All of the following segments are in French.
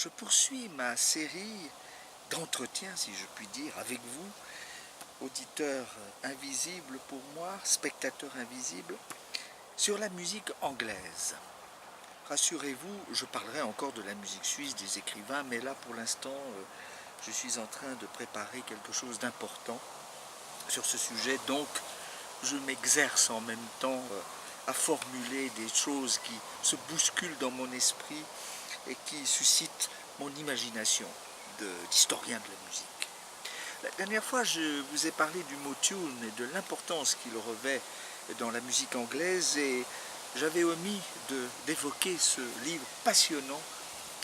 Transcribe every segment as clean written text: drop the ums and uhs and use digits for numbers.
je poursuis ma série d'entretiens, si je puis dire, avec vous, auditeurs invisibles pour moi, spectateurs invisibles, sur la musique anglaise. Rassurez-vous, je parlerai encore de la musique suisse, des écrivains, mais là pour l'instant, je suis en train de préparer quelque chose d'important sur ce sujet, donc je m'exerce en même temps à formuler des choses qui se bousculent dans mon esprit et qui suscitent mon imagination d'historien de la musique. La dernière fois, je vous ai parlé du mot tune et de l'importance qu'il revêt dans la musique anglaise, et j'avais omis d'évoquer ce livre passionnant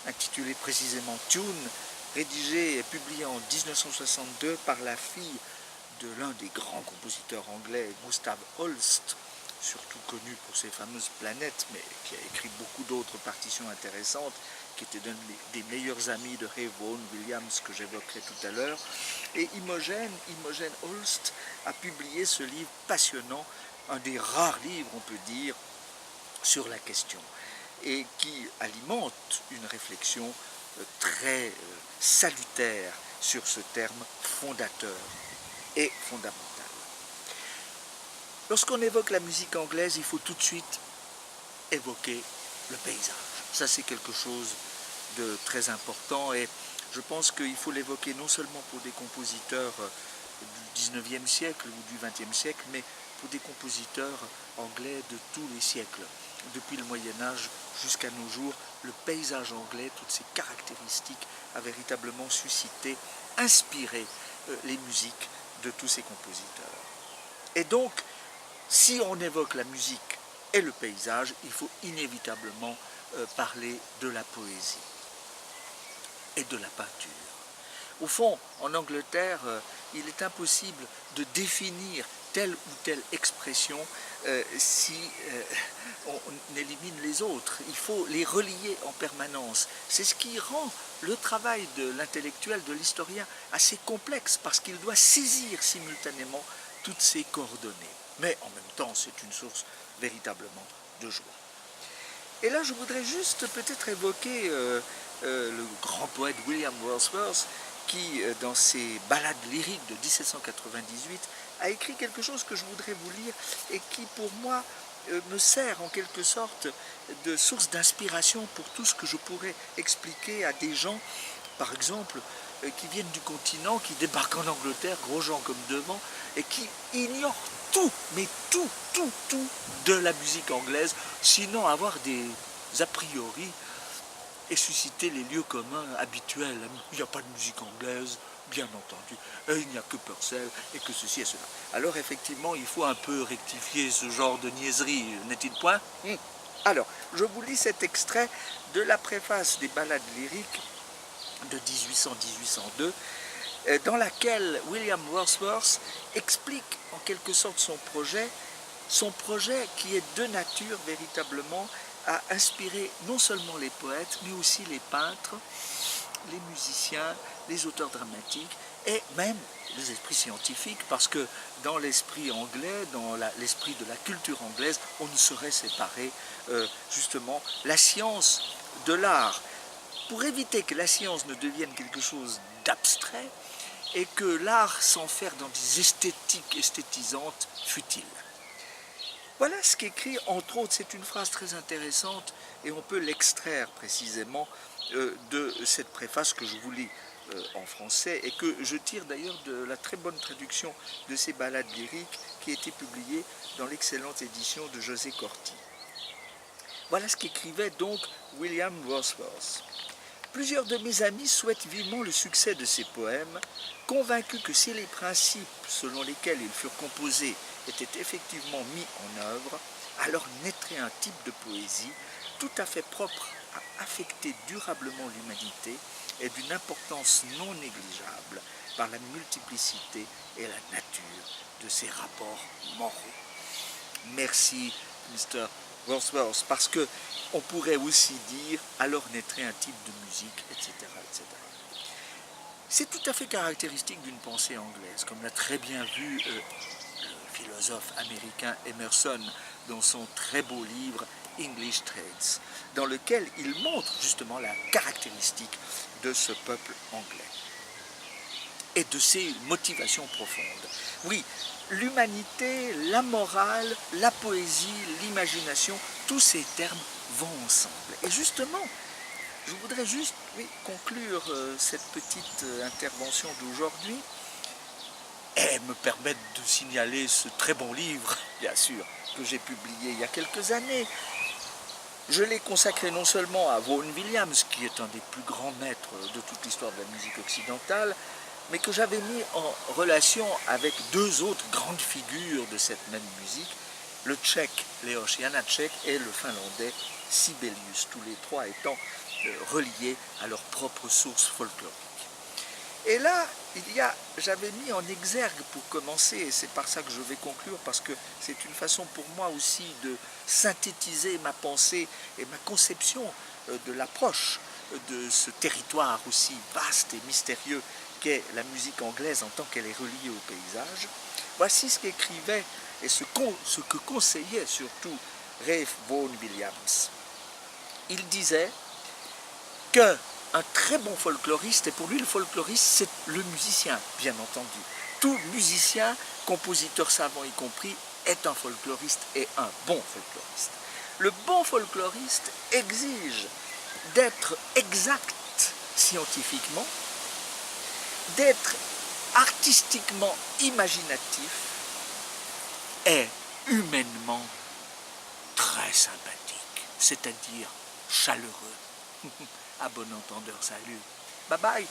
intitulé précisément Tune, rédigé et publié en 1962 par la fille de l'un des grands compositeurs anglais, Gustav Holst, surtout connu pour ses fameuses planètes, mais qui a écrit beaucoup d'autres partitions intéressantes, qui était l'un des meilleurs amis de Ray Vaughan Williams, que j'évoquerai tout à l'heure. Et Imogen Holst a publié ce livre passionnant, un des rares livres, on peut dire, sur la question, et qui alimente une réflexion très salutaire sur ce terme fondateur et fondamental. Lorsqu'on évoque la musique anglaise, il faut tout de suite évoquer le paysage. Ça, c'est quelque chose de très important, et je pense qu'il faut l'évoquer non seulement pour des compositeurs du 19e siècle ou du 20e siècle, mais pour des compositeurs anglais de tous les siècles. Depuis le Moyen-Âge jusqu'à nos jours, le paysage anglais, toutes ses caractéristiques, a véritablement suscité, inspiré les musiques de tous ces compositeurs. Et donc, si on évoque la musique et le paysage, il faut inévitablement parler de la poésie et de la peinture. Au fond, en Angleterre, il est impossible de définir telle ou telle expression si on élimine les autres. Il faut les relier en permanence. C'est ce qui rend le travail de l'intellectuel, de l'historien, assez complexe, parce qu'il doit saisir simultanément toutes ces coordonnées. Mais en même temps, c'est une source véritablement de joie. Et là, je voudrais juste peut-être évoquer le grand poète William Wordsworth, qui, dans ses ballades lyriques de 1798, a écrit quelque chose que je voudrais vous lire et qui, pour moi, me sert en quelque sorte de source d'inspiration pour tout ce que je pourrais expliquer à des gens, par exemple, qui viennent du continent, qui débarquent en Angleterre, gros gens comme devant, et qui ignorent tout, mais tout de la musique anglaise, sinon avoir des a priori et susciter les lieux communs habituels. Il n'y a pas de musique anglaise, bien entendu, et il n'y a que Purcell et que ceci et cela. Alors effectivement, il faut un peu rectifier ce genre de niaiserie, n'est-il point? Alors, je vous lis cet extrait de la préface des ballades lyriques de 1800-1802, dans laquelle William Wordsworth explique en quelque sorte son projet qui est de nature véritablement à inspirer non seulement les poètes, mais aussi les peintres, les musiciens, les auteurs dramatiques et même les esprits scientifiques, parce que dans l'esprit anglais, dans l'esprit de la culture anglaise, on ne saurait séparer justement la science de l'art, pour éviter que la science ne devienne quelque chose d'abstrait et que l'art s'enferre dans des esthétiques esthétisantes futiles. Voilà ce qu'écrit, entre autres, c'est une phrase très intéressante et on peut l'extraire précisément de cette préface que je vous lis en français et que je tire d'ailleurs de la très bonne traduction de ces ballades lyriques qui a été publiée dans l'excellente édition de José Corti. Voilà ce qu'écrivait donc William Wordsworth. Plusieurs de mes amis souhaitent vivement le succès de ces poèmes, convaincus que si les principes selon lesquels ils furent composés étaient effectivement mis en œuvre, alors naîtrait un type de poésie tout à fait propre à affecter durablement l'humanité et d'une importance non négligeable par la multiplicité et la nature de ses rapports moraux. Merci, Mr. Wordsworth, parce que on pourrait aussi dire alors naîtrait un type de musique, etc., etc. C'est tout à fait caractéristique d'une pensée anglaise, comme l'a très bien vu le philosophe américain Emerson dans son très beau livre English Trades, dans lequel il montre justement la caractéristique de ce peuple anglais et de ses motivations profondes. Oui, l'humanité, la morale, la poésie, l'imagination, tous ces termes vont ensemble. Et justement, je voudrais juste conclure cette petite intervention d'aujourd'hui et me permettre de signaler ce très bon livre, bien sûr, que j'ai publié il y a quelques années. Je l'ai consacré non seulement à Vaughan Williams, qui est un des plus grands maîtres de toute l'histoire de la musique occidentale, mais que j'avais mis en relation avec deux autres grandes figures de cette même musique, le tchèque Leoš Janáček et le finlandais Sibelius, tous les trois étant reliés à leur propre source folklorique. Et là, j'avais mis en exergue pour commencer, et c'est par ça que je vais conclure, parce que c'est une façon pour moi aussi de synthétiser ma pensée et ma conception de l'approche de ce territoire aussi vaste et mystérieux qu'est la musique anglaise en tant qu'elle est reliée au paysage. Voici ce qu'écrivait et ce que conseillait surtout Ralph Vaughan Williams. Il disait que un très bon folkloriste, et pour lui le folkloriste c'est le musicien, bien entendu. Tout musicien, compositeur savant y compris, est un folkloriste et un bon folkloriste. Le bon folkloriste exige d'être exact scientifiquement, d'être artistiquement imaginatif et humainement très sympathique, c'est-à-dire chaleureux. À bon entendeur, salut. Bye bye.